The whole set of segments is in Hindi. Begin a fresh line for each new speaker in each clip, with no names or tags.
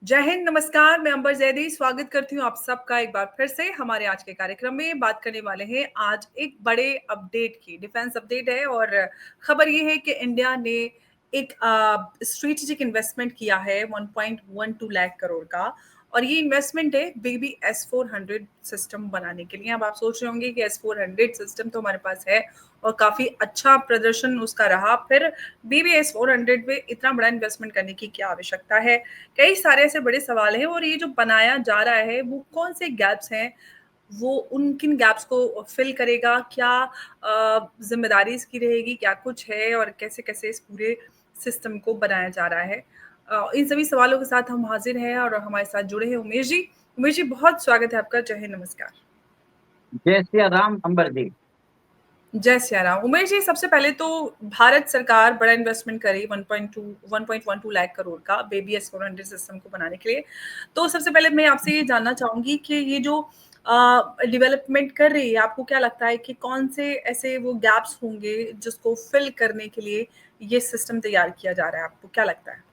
जय हिंद, नमस्कार। मैं अंबर जैदी स्वागत करती हूँ आप सबका एक बार फिर से हमारे आज के कार्यक्रम में। बात करने वाले हैं आज एक बड़े अपडेट की, डिफेंस अपडेट है और खबर ये है कि इंडिया ने एक स्ट्रेटेजिक इन्वेस्टमेंट किया है 1.12 लाख करोड़ का। और ये इन्वेस्टमेंट है बेबी S-400 सिस्टम बनाने के लिए। अब आप सोच रहे होंगे कि S-400 सिस्टम तो हमारे पास है और काफी अच्छा प्रदर्शन उसका रहा, फिर बेबी S-400 में इतना बड़ा इन्वेस्टमेंट करने की क्या आवश्यकता है। कई सारे ऐसे बड़े सवाल हैं और ये जो बनाया जा रहा है वो कौन से गैप्स हैं, वो उन किन गैप्स को फिल करेगा, क्या जिम्मेदारी इसकी रहेगी, क्या कुछ है और कैसे कैसे इस पूरे सिस्टम को बनाया जा रहा है। इन सभी सवालों के साथ हम हाजिर हैं और हमारे साथ जुड़े हैं उमेश जी। उमेश जी, बहुत स्वागत है आपका। जय हिंद, नमस्कार।
जय सिया राम अंबर जी।
जय सिया राम। उमेश जी, सबसे पहले तो भारत सरकार बड़ा इन्वेस्टमेंट करी 1.12 लाख करोड़ का बेबी S-400 सिस्टम को बनाने के लिए। तो सबसे पहले मैं आपसे ये जानना चाहूंगी कि ये जो डेवलपमेंट कर रही है, आपको क्या लगता है कि कौन से ऐसे वो गैप्स होंगे जिसको फिल करने के लिए ये सिस्टम तैयार किया जा रहा है, आपको क्या लगता है?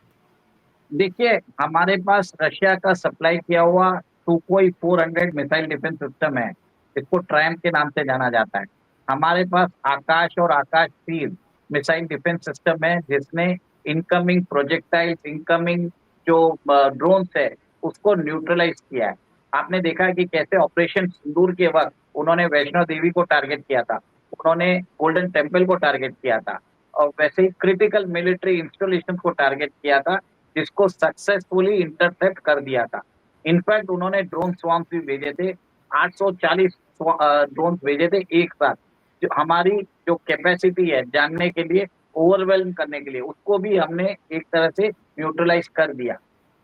देखिए, हमारे पास रशिया का सप्लाई किया हुआ सुकोई 400 मिसाइल डिफेंस सिस्टम है। इसको ट्रायम्फ के नाम से जाना जाता है। हमारे पास आकाश और आकाश तीर मिसाइल डिफेंस सिस्टम है, जिसने इनकमिंग प्रोजेक्टाइल्स, इनकमिंग जो ड्रोन्स है, उसको न्यूट्रलाइज किया है। आपने देखा कि कैसे ऑपरेशन सिंदूर के वक्त उन्होंने वैष्णो देवी को टारगेट किया था, उन्होंने गोल्डन टेम्पल को टारगेट किया था, और वैसे ही क्रिटिकल मिलिट्री इंस्टॉलेशन को टारगेट किया था, जिसको सक्सेसफुली इंटरसेप्ट कर दिया था। इनफैक्ट उन्होंने ड्रोन स्वाम्स भी भेजे थे, 840 ड्रोन भेजे थे एक साथ। जो हमारी जो कैपेसिटी है जानने के लिए, ओवरवेल्म करने के लिए, उसको भी हमने एक तरह से न्यूट्रलाइज कर दिया।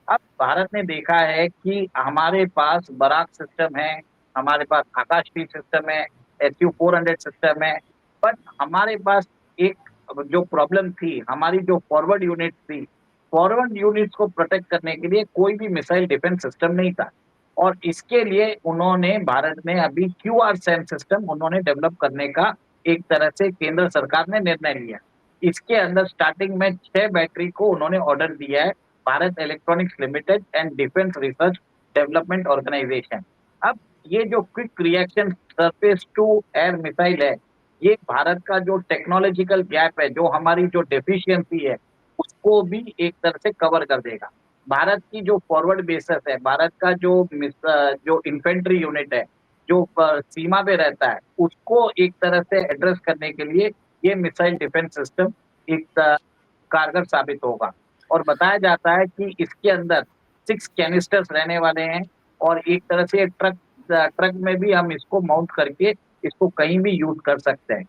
अब भारत ने देखा है कि हमारे पास बराक सिस्टम है, हमारे पास आकाश टी सिस्टम है, SU-400 सिस्टम है, बट हमारे पास एक जो प्रॉब्लम थी, हमारी जो फॉरवर्ड यूनिट थी, फॉरवर्ड यूनिट्स को प्रोटेक्ट करने के लिए कोई भी मिसाइल डिफेंस सिस्टम नहीं था। और इसके लिए उन्होंने, भारत ने अभी QRSAM सिस्टम उन्होंने डेवलप करने का एक तरह से केंद्र सरकार ने निर्णय लिया। इसके अंदर स्टार्टिंग में 6 बैटरी को उन्होंने ऑर्डर दिया है, Bharat Electronics Limited and Defence Research Development Organisation. अब ये जो quick reaction surface to air missile है, ये भारत का जो टेक्नोलॉजिकल गैप है, जो हमारी जो डेफिशिएंसी है, उसको भी एक तरह से कवर कर देगा। भारत की जो फॉरवर्ड बेसिस है, भारत का जो इन्फेंट्री यूनिट है, जो सीमा पे रहता है, उसको एक तरह से एड्रेस करने के लिए ये मिसाइल डिफेंस सिस्टम एक कारगर साबित होगा। और बताया जाता है कि इसके अंदर 6 कैनिस्टर्स रहने वाले हैं, और एक तरह से ट्रक में भी हम इसको माउंट करके इसको कहीं भी यूज कर सकते हैं।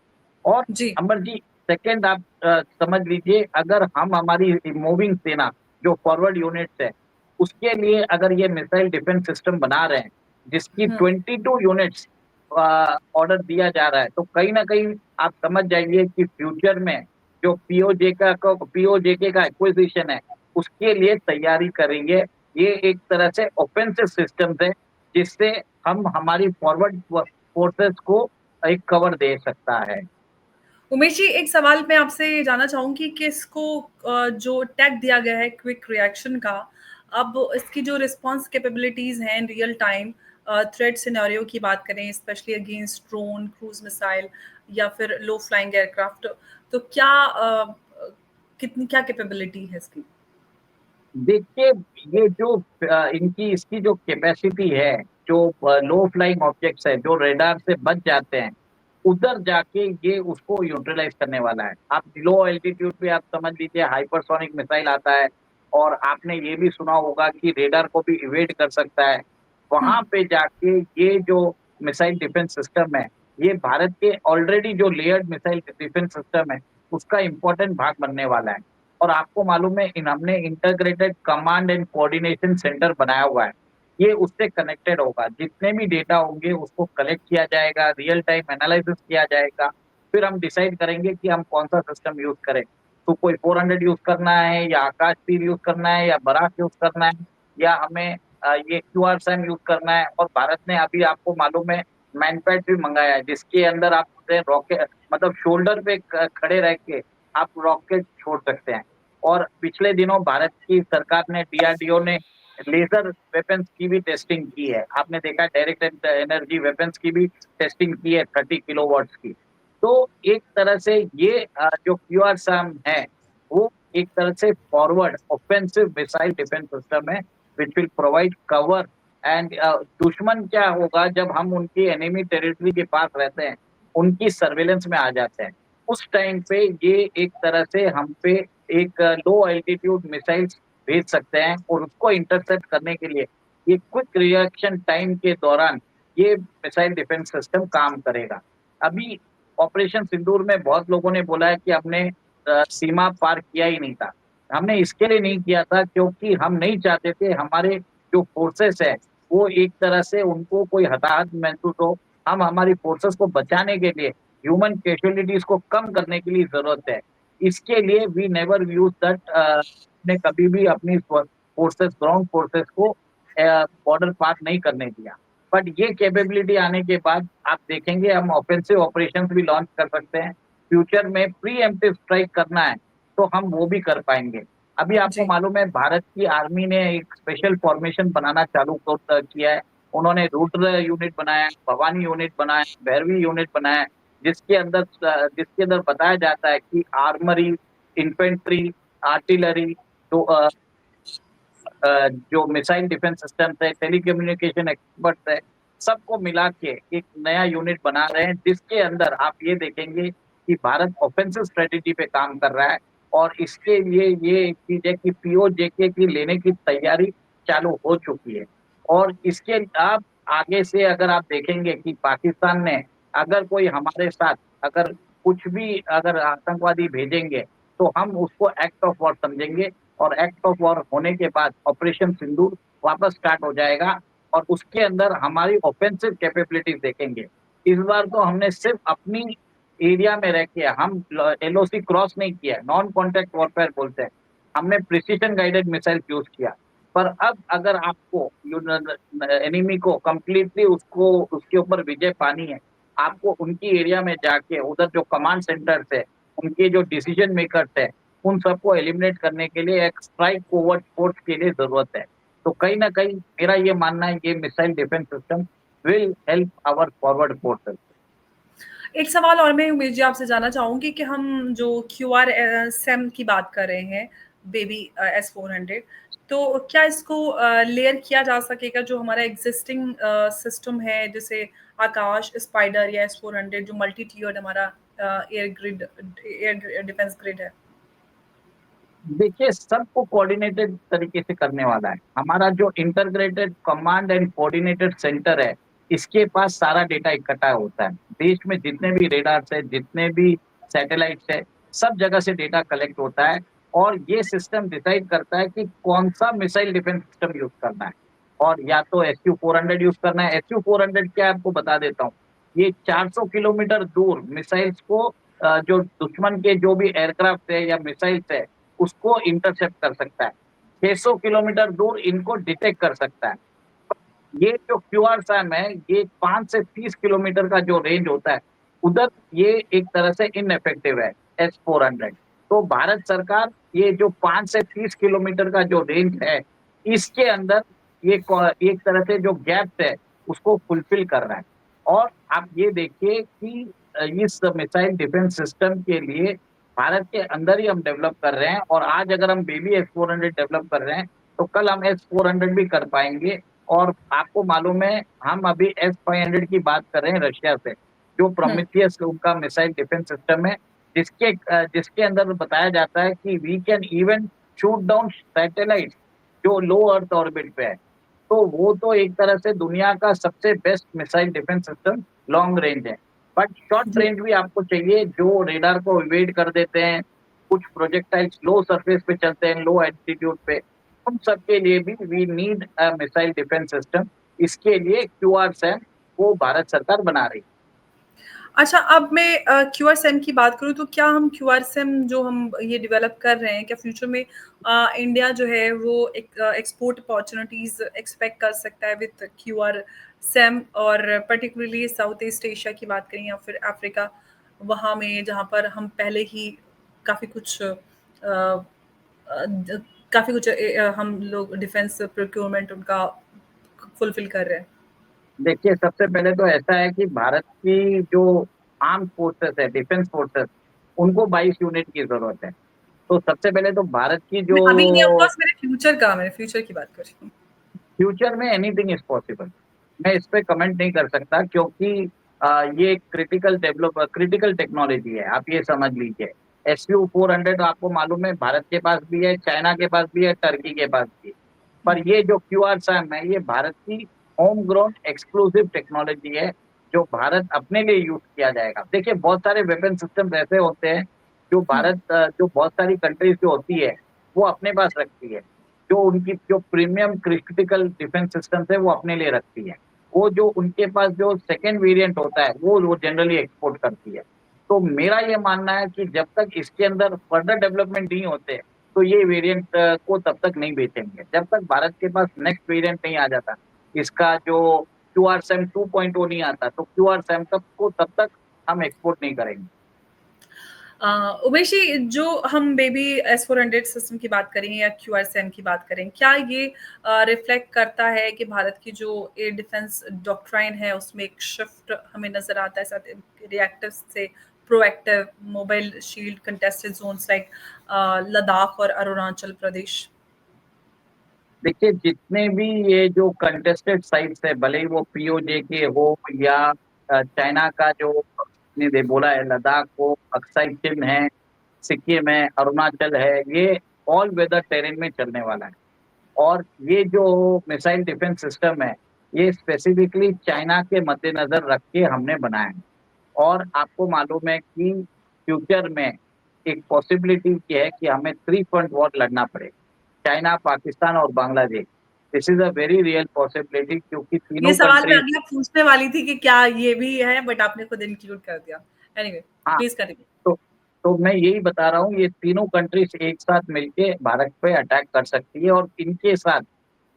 और
जी।
अमर जी, सेकंड आप समझ लीजिए, अगर हम हमारी मूविंग सेना जो फॉरवर्ड यूनिट्स है, उसके लिए अगर ये मिसाइल डिफेंस सिस्टम बना रहे हैं, जिसकी 22 यूनिट्स ऑर्डर दिया जा रहा है, तो कहीं ना कहीं आप समझ जाइए कि फ्यूचर में जो पीओजेके का एक्विजिशन है, उसके लिए तैयारी करेंगे। ये एक तरह से ऑफेंसिव सिस्टम है, जिससे हम हमारी फॉरवर्ड फोर्सेस को एक कवर दे सकता है।
उमेश जी, एक सवाल मैं आपसे ये जानना चाहूंगी कि इसको जो टैग दिया गया है क्विक रिएक्शन का, अब इसकी जो रिस्पांस कैपेबिलिटीज हैं रियल टाइम थ्रेट सिनेरियो की बात करें, specially against drone, cruise missile या फिर लो फ्लाइंग एयरक्राफ्ट, तो क्या कितनी क्या कैपेबिलिटी है इसकी?
देखिए, ये जो इनकी इसकी जो कैपेसिटी है, जो लो फ्लाइंग ऑब्जेक्ट्स है, जो रेडार से बच जाते हैं, उधर जाके ये उसको न्यूट्रलाइज करने वाला है। आप लो एल्टीट्यूड पे आप समझ लीजिए हाइपरसोनिक मिसाइल आता है, और आपने ये भी सुना होगा कि रेडार को भी इवेड कर सकता है। वहां पे जाके ये जो मिसाइल डिफेंस सिस्टम है, ये भारत के ऑलरेडी जो लेयर्ड मिसाइल डिफेंस सिस्टम है, उसका इंपॉर्टेंट भाग बनने वाला है। और आपको मालूम है, हमने integrated command and coordination centre बनाया हुआ है। ये उससे कनेक्टेड होगा, जितने भी डेटा होंगे उसको कलेक्ट किया जाएगा, रियल टाइम एनालिसिस किया जाएगा, फिर हम डिसाइड करेंगे कि हम कौन सा सिस्टम यूज करें। तो कोई 400 यूज करना है, या आकाश तीर यूज करना है, या बराक यूज करना है, या हमें ये QRSAM यूज करना है। और भारत ने अभी, आपको मालूम है, मैनपैड भी मंगाया है, जिसके अंदर आप रॉकेट, मतलब शोल्डर पे खड़े रह के आप रॉकेट छोड़ सकते हैं। और पिछले दिनों भारत की सरकार ने, DRDO ने लेजर वेपन्स की भी टेस्टिंग की है, आपने देखा डायरेक्ट एनर्जी वेपन्स की भी टेस्टिंग की है 30 किलोवाट्स की। तो एक तरह से ये जो QRSAM है वो एक तरह से forward offensive missile defence system है which will provide cover and दुश्मन क्या होगा जब हम उनकी एनिमी टेरिटरी के पास रहते हैं, उनकी सर्वेलेंस में आ जाते हैं, उस टाइम पे ये एक तरह से हम पे एक लो एल्टीट्यूड मिसाइल्स भेज सकते हैं और उसको इंटरसेप्ट करने के लिए ये क्विक रिएक्शन टाइम के दौरान ये मिसाइल डिफेंस सिस्टम काम करेगा। अभी ऑपरेशन सिंदूर में बहुत लोगों ने बोला है कि हमने सीमा पार किया ही नहीं था। हमने इसके लिए नहीं किया था क्योंकि हम नहीं चाहते थे हमारे जो फोर्सेस है वो एक तरह से उनको कोई हताहत महसूस हो। हम हमारी फोर्सेस को बचाने के लिए ह्यूमन कैजुअलिटीज को कम करने के लिए जरूरत है। इसके लिए वी नेवर यूज दैट, ने कभी भी अपनी फोर्सेस ग्राउंड फोर्सेस को बॉर्डर पार नहीं करने दिया। बट ये कैपेबिलिटी आने के बाद आप देखेंगे हम ऑफेंसिव ऑपरेशन भी लॉन्च कर सकते हैं। फ्यूचर में प्री एम्प्टिव स्ट्राइक करना है तो हम वो भी कर पाएंगे। अभी आपको
जी।
मालूम है भारत की आर्मी ने एक स्पेशल फॉर्मेशन बनाना चालू किया है। उन्होंने रुद्र यूनिट बनाया, भवानी यूनिट बनाया, भैरवी यूनिट बनाया, जिसके अंदर बताया जाता है कि आर्मरी, इन्फेंट्री, आर्टिलरी, तो जो मिसाइल डिफेंस सिस्टम है, टेलीकम्युनिकेशन एक्सपर्ट है, सबको मिला के एक नया यूनिट बना रहे हैं जिसके अंदर आप ये देखेंगे कि भारत ऑफेंसिव स्ट्रेटेजी पे काम कर रहा है और इसके लिए ये एक चीज है कि POJK की लेने की तैयारी चालू हो चुकी है। और इसके आप आगे से अगर आप देखेंगे कि पाकिस्तान ने अगर कोई हमारे साथ अगर कुछ भी अगर आतंकवादी भेजेंगे तो हम उसको एक्ट ऑफ वॉर समझेंगे और एक्ट ऑफ वॉर होने के बाद ऑपरेशन सिंदूर वापस स्टार्ट हो जाएगा और उसके अंदर हमारी ऑफेंसिव कैपेबिलिटीज देखेंगे। इस बार तो हमने सिर्फ अपनी एरिया में रह के हम LOC क्रॉस नहीं किया, नॉन कॉन्टैक्ट वॉरफेयर बोलते हैं, हमने प्रिसीजन गाइडेड मिसाइल यूज किया। पर अब अगर आपको एनिमी को कंप्लीटली उसको उसके ऊपर विजय पानी है, आपको उनकी एरिया में जाके उधर जो कमांड सेंटर्स है, उनके जो डिसीजन मेकर्स है, उन सबको एलिमिनेट करने के लिए एक स्ट्राइक कोवर्ट फोर्स के लिए जरूरत है। तो कहीं ना कहीं मेरा ये मानना है ये missile defence system will help our forward forces.
एक सवाल और मैं उमेश जी आपसे जानना चाहूँगी कि हम जो QRSAM की बात कर रहे हैं, बेबी S-400, तो क्या इसको लेयर किया जा सकेगा जो हमारा एग्जिस्टिंग सिस्टम है, जैसे आकाश, स्पाइडर या S-400 जो मल्टी टियर्ड हमारा एयर डिफेंस ग्रिड है?
देखिए सबको कोऑर्डिनेटेड तरीके से करने वाला है। हमारा जो integrated command and coordinated centre है, इसके पास सारा डेटा इकट्ठा होता है। देश में जितने भी रेडार्स है, जितने भी सैटेलाइट्स है, सब जगह से डेटा कलेक्ट होता है और ये सिस्टम डिसाइड करता है कि कौन सा मिसाइल डिफेंस सिस्टम यूज करना है। और या तो SU-400 यूज करना है। SU-400 क्या है आपको बता देता हूँ। ये 400 किलोमीटर दूर मिसाइल्स को जो दुश्मन के जो भी एयरक्राफ्ट है या मिसाइल्स है उसको इंटरसेप्ट कर सकता है। 600 किलोमीटर दूर इनको डिटेक्ट कर सकता है। ये जो QRSAM है, ये 5 से 30 किलोमीटर का जो रेंज होता है, उधर ये एक तरह से इनइफेक्टिव है S-400। तो भारत सरकार ये जो 5 से 30 किलोमीटर का जो रेंज है, इसके अंदर ये एक तरह से जो गैप है, उसको फुलफिल कर रहा है। और आप ये देखिए कि इस मिसाइल डिफेंस सिस्टम के लिए भारत के अंदर ही हम डेवलप कर रहे हैं और आज अगर हम बेबी S-400 डेवलप कर रहे हैं, तो कल हम S-400 भी कर पाएंगे। और आपको मालूम है हम अभी S-500 की बात कर रहे हैं रशिया से, जो
हुँ।
प्रोमेथियस उनका मिसाइल डिफेंस सिस्टम है, जिसके अंदर बताया जाता है कि we can even shoot down satellite जो लो अर्थ ऑर्बिट पे है। तो वो तो एक तरह से दुनिया का सबसे best missile defence system long range है। बट शॉर्ट
जी।
रेंज भी आपको चाहिए जो रेडार को इवेड कर देते हैं, कुछ प्रोजेक्टाइल्स लो सरफेस पे चलते हैं, लो एल्टीट्यूड पे, उन सब के लिए भी we need a missile defence system. इसके लिए QRSAM वो भारत सरकार बना रही है।
अच्छा, अब मैं QRSAM की बात करूँ तो क्या हम QRSAM जो हम ये डेवलप कर रहे हैं, क्या फ्यूचर में इंडिया जो है वो एक एक्सपोर्ट अपॉर्च्युनिटीज़ एक्सपेक्ट कर सकता है विद QRSAM और पर्टिकुलरली साउथ ईस्ट एशिया की बात करें या फिर अफ्रीका, वहाँ में जहाँ पर हम पहले ही काफ़ी कुछ काफी कुछ हम लोग डिफेंस प्रोक्योरमेंट उनका फुलफिल कर रहे हैं।
देखिए, सबसे पहले तो ऐसा है कि भारत की जो आर्म्ड फोर्सेस है, डिफेंस फोर्सेस, उनको 22 यूनिट की ज़रूरत है। तो सबसे पहले तो भारत की जो
अभी नहीं, ऑफ कोर्स मैंने फ्यूचर की बात कर रही हूँ।
फ्यूचर में एनीथिंग इज़ पॉसिबल। मैं इस पे कमेंट नहीं कर सकता क्योंकि ये क्रिटिकल टेक्नोलॉजी है, आप ये समझ लीजिए। SU-400 आपको मालूम है भारत के पास भी है, चाइना के पास भी है, टर्की के पास भी है। पर ये जो QRSAM है, ये भारत की होम ग्रोन एक्सक्लूसिव टेक्नोलॉजी है, जो भारत अपने लिए यूज़ किया जाएगा। देखिए, बहुत सारे वेपन सिस्टम्स ऐसे होते हैं, जो बहुत सारी कंट्रीज़ जो होती है, वो अपने पास रखती है। जो उनकी जो प्रीमियम क्रिटिकल डिफेंस सिस्टम्स है, वो अपने लिए रखती है। वो जो उनके पास जो सेकंड वेरिएंट होता है, वो जनरली एक्सपोर्ट करती है। तो मेरा ये मानना है कि जब तक इसके अंदर फर्दर डेवलपमेंट नहीं होते, तो ये वेरिएंट को तब तक नहीं बेचेंगे। जब तक भारत के पास नेक्स्ट वेरिएंट नहीं आ जाता, इसका जो QRSAM 2.0 नहीं आता, तो QRSAM तब तक हम एक्सपोर्ट नहीं करेंगे।
उमेश जी, जो हम बेबी S-400 सिस्टम की बात करें या QRSAM की बात करें, क्या ये रिफ्लेक्ट करता है कि भारत की जो एयर डिफेंस डॉक्ट्राइन है उसमें एक शिफ्ट हमें नजर आता है, साथ रिएक्टिव से proactive mobile shield contested zones like Ladakh और अरुणाचल प्रदेश?
देखिए, जितने भी ये जो कंटेस्टेड साइट्स है, भले ही वो POJ के हो या चाइना का जो आपने बोला है, लद्दाख हो, अक्साई चिन है, सिक्किम है, अरुणाचल है, ये ऑल वेदर टेरेन में चलने वाला है। और ये जो मिसाइल डिफेंस सिस्टम है, ये स्पेसिफिकली चाइना के मद्देनजर रख के हमने बनाया है। और आपको मालूम है कि फ्यूचर में एक पॉसिबिलिटी ये है कि हमें 3 फ्रंट वॉर लड़ना पड़े, चाइना, पाकिस्तान और Bangladesh. This is a very real possibility क्योंकि
ये
तीनों
सवाल मैं
कंट्रीज़
अगला पूछने वाली थी कि क्या ये भी है, बट आपने खुद इंक्लूड कर दिया। एनीवे,
हाँ,
प्लीज कंटिन्यू।
तो मैं यही बता रहा हूँ, ये तीनों कंट्रीज़ एक साथ मिलके भारत पे अटैक कर सकती है और इनके साथ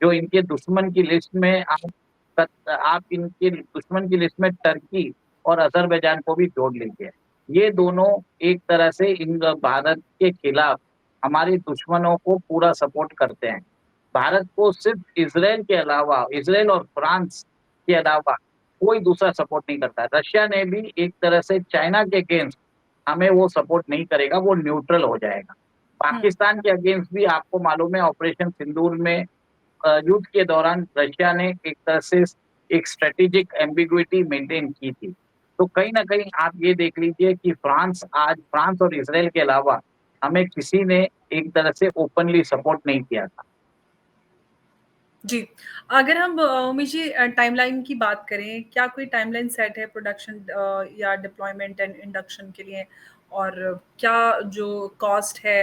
जो इनके दुश्मन की लिस्ट में आप इनके दुश्मन की लिस्ट में टर्की और अज़रबैजान को भी जोड़ लीजिए। ये दोनों एक तरह से इन भारत के खिलाफ हमारे दुश्मनों को पूरा सपोर्ट करते हैं। भारत को सिर्फ इज़राइल और फ्रांस के अलावा कोई दूसरा सपोर्ट नहीं करता है। रशिया ने भी एक तरह से चाइना के अगेंस्ट हमें वो सपोर्ट नहीं करेगा, वो न्यूट्रल हो जाएगा।
हम्म।
पाकिस्तान के अगेंस्ट भी आपको मालूम है ऑपरेशन सिंदूर में युद्ध के दौरान रशिया ने एक तरह से एक स्ट्रेटेजिक एम्बिग्विटी मेंटेन की थी। तो कहीं न कहीं आप ये देख लीजिए कि फ्रांस और इज़राइल के अलावा हमें किसी ने एक तरह से ओपनली सपोर्ट नहीं किया था।
जी, अगर हम उमेश जी टाइमलाइन की बात करें, क्या कोई टाइमलाइन सेट है प्रोडक्शन या डिप्लॉयमेंट एंड इंडक्शन के लिए? और क्या जो कॉस्ट है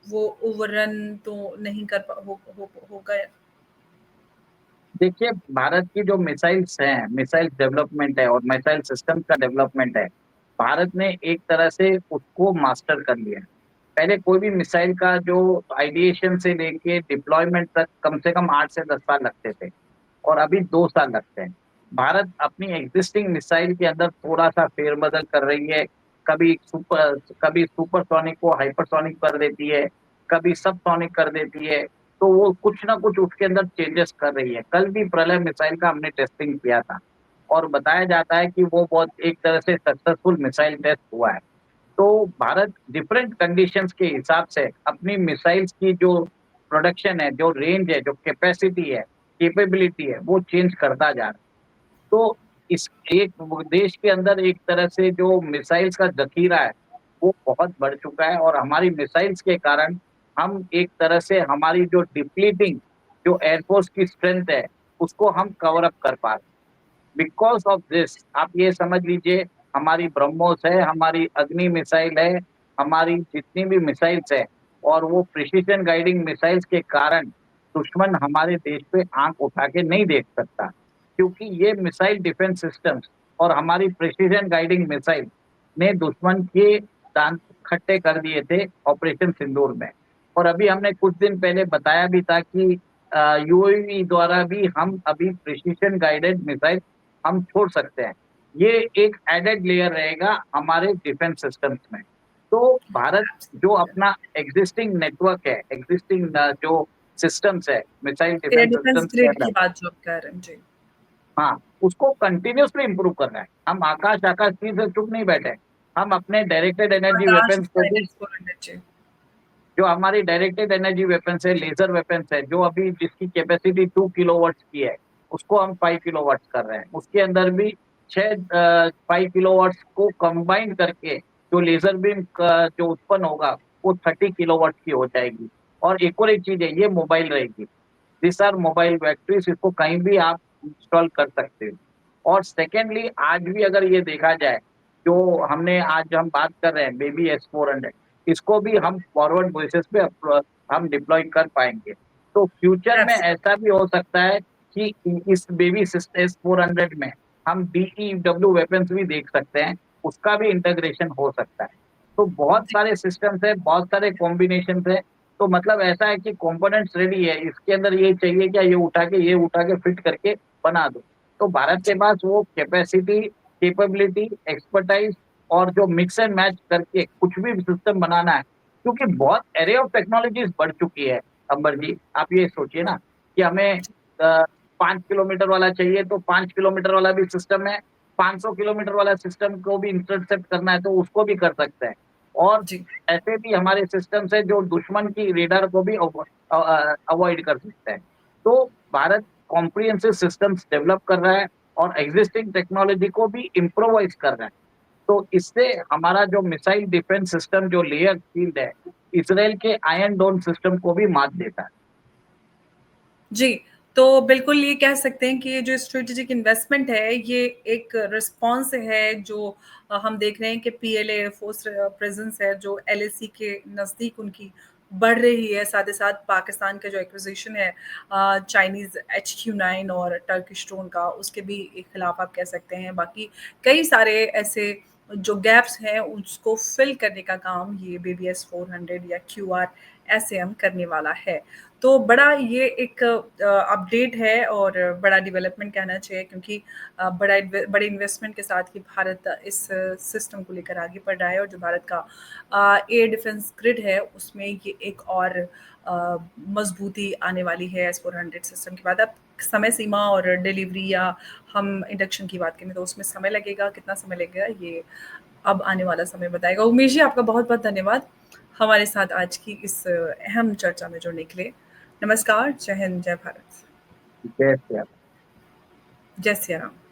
वो ओवररन तो नहीं कर पा हो होगा?
देखिए, भारत की जो मिसाइल्स हैं, मिसाइल डेवलपमेंट है और मिसाइल सिस्टम का डेवलपमेंट है, भारत ने एक तरह से उसको मास्टर कर लिया है। पहले कोई भी मिसाइल का जो आइडिएशन से लेके डिप्लॉयमेंट तक कम से कम 8 से 10 साल लगते थे और अभी 2 साल लगते हैं। भारत अपनी एक्जिस्टिंग मिसाइल के अंदर थोड़ा-सा फेरबदल कर रही है, कभी सुपरसोनिक को हाइपरसोनिक कर देती है, कभी सबसोनिक कर देती है, तो वो कुछ ना कुछ उसके अंदर चेंजेस कर रही है। कल भी प्रलय मिसाइल का हमने टेस्टिंग किया था और बताया जाता है कि वो बहुत एक तरह से सक्सेसफुल मिसाइल टेस्ट हुआ है। तो भारत डिफरेंट कंडीशंस के हिसाब से अपनी मिसाइल्स की जो प्रोडक्शन है, जो रेंज है, जो कैपेसिटी है, कैपेबिलिटी है, वो चेंज करता जा रहा है। तो इस एक देश के अंदर एक तरह से जो मिसाइल्स का ज़ख़ीरा है, वो बहुत बढ़ चुका है और हमारी मिसाइल्स के कारण हम एक तरह से हमारी जो डिप्लीटिंग जो एयरफ़ोर्स की स्ट्रेंथ है, उसको हम कवर अप कर पा रहे हैं। बिकॉज़ ऑफ दिस आप ये समझ लीजिए हमारी ब्रह्मोस है, हमारी अग्नि मिसाइल है, हमारी जितनी भी मिसाइल्स हैं और वो प्रिसिशन गाइडिंग मिसाइल्स के कारण दुश्मन हमारे देश पे आँख उठा के नहीं देख सकता। क्योंकि ये मिसाइल डिफेंस सिस्टम्स और हमारी प्रिसिशन गाइडिंग मिसाइल ने दुश्मन के दांत खट्टे कर दिए थे ऑपरेशन सिंदूर में। और अभी हमने कुछ दिन पहले बताया भी था कि UAV द्वारा भी हम अभी प्रिसिशन गाइडेड मिसाइल छोड़ सकते हैं। ये एक एडेड लेयर रहेगा हमारे डिफेंस सिस्टम्स में। तो भारत जो अपना एग्जिस्टिंग नेटवर्क है, एग्जिस्टिंग जो सिस्टम्स है, missile
air
defence
defence
systems के
ग्रिड
अंदर,
की बात जो आप कह रहे हैं जी।
हाँ, उसको कंटिन्यूअसली इम्प्रूव करना है। हम आकाश चीज से चुप नहीं बैठे। हम अपने डायरेक्टेड एनर्जी
आकाश
वेपन्स को
मिसाइल
भी,
S-400 जी।
जो हमारी डायरेक्टेड एनर्जी वेपन्स है, लेजर वेपन्स है, जो अभी जिसकी कैपेसिटी 2 किलोवाट्स की है, उसको हम 5 किलोवाट्स कर रहे हैं। उसके अंदर भी 5 किलोवाट्स को कंबाइन करके जो लेजर बीम जो उत्पन्न होगा वो 30 किलोवाट की हो जाएगी। और एक और एक चीज है, ये मोबाइल रहेगी। दिस आर मोबाइल बैटरीज, इसको कहीं भी आप इंस्टॉल कर सकते हो। और सेकेंडली, आज भी अगर ये देखा जाए, जो हमने आज हम बात कर रहे हैं बेबी S-400, इसको भी हम फॉरवर्ड बेसिस पे हम डिप्लॉय कर पाएंगे। तो फ्यूचर में ऐसा
एब्सोल्युटली
भी हो सकता है कि इस बेबी S-400 में हम DEW वेपन्स भी देख सकते हैं, उसका भी इंटीग्रेशन हो सकता है। तो बहुत
जी।
सारे सिस्टम्स है, बहुत सारे कॉम्बिनेशन है। तो मतलब ऐसा है कि कंपोनेंट्स रेडी है, इसके अंदर ये चाहिए क्या, ये उठा के फिट करके बना दो। तो भारत के
जी।
पास वो कैपेसिटी, कैपेबिलिटी, एक्सपर्टाइज और जो मिक्स एंड मैच करके कुछ भी सिस्टम बनाना है, क्योंकि बहुत एरे ऑफ टेक्नोलॉजीज बढ़ चुकी है। अंबर जी, आप ये सोचिए ना कि हमें 5 किलोमीटर वाला चाहिए तो 5 किलोमीटर वाला भी सिस्टम है, 500 किलोमीटर वाला सिस्टम को भी इंटरसेप्ट करना है तो उसको भी कर सकते हैं। और
जी।
ऐसे भी हमारे सिस्टम्स है जो दुश्मन की रेडार को भी अवॉइड कर सकते हैं। तो भारत कॉम्प्रिहेंसिव सिस्टम्स डेवलप कर रहा है और एग्जिस्टिंग टेक्नोलॉजी को भी इम्प्रोवाइज कर रहा है। तो इससे हमारा जो मिसाइल डिफेंस सिस्टम जो लेयर फील्ड है, इसराइल के आयरन डोम सिस्टम को भी मात देता है।
जी, तो बिल्कुल ये कह सकते हैं कि ये जो स्ट्रेटेजिक इन्वेस्टमेंट है, ये एक रिस्पॉन्स है जो हम देख रहे हैं कि पीएलए एयरफोर्स प्रेज़ेंस है, जो एलएसी के नज़दीक उनकी बढ़ रही है। साथ ही साथ पाकिस्तान का जो एक्विज़िशन है चाइनीज़ HQ-9 और टर्किश ड्रोन का, उसके भी खिलाफ आप कह सकते हैं। बाकी कई सारे ऐसे जो गैप्स हैं, उसको फ़िल करने का काम ये BBS 400 या QRSAM करने वाला है। तो बड़ा ये एक अपडेट है और बड़ा डेवलपमेंट कहना चाहिए क्योंकि बड़े इन्वेस्टमेंट के साथ ही भारत इस सिस्टम को लेकर आगे बढ़ रहा है और जो भारत का एयर डिफेंस ग्रिड है उसमें ये एक और मजबूती आने वाली है S-400 सिस्टम के बाद। अब समय सीमा और डिलीवरी या हम इंडक्शन की बात करें तो उसमें समय लगेगा, कितना समय लगेगा ये अब आने वाला समय बताएगा। उमेश जी, आपका बहुत-बहुत धन्यवाद हमारे साथ आज की इस अहम चर्चा में जुड़ने के लिए। नमस्कार, जय हिंद, जय भारत।
जय श्री राम।
जय सिया राम।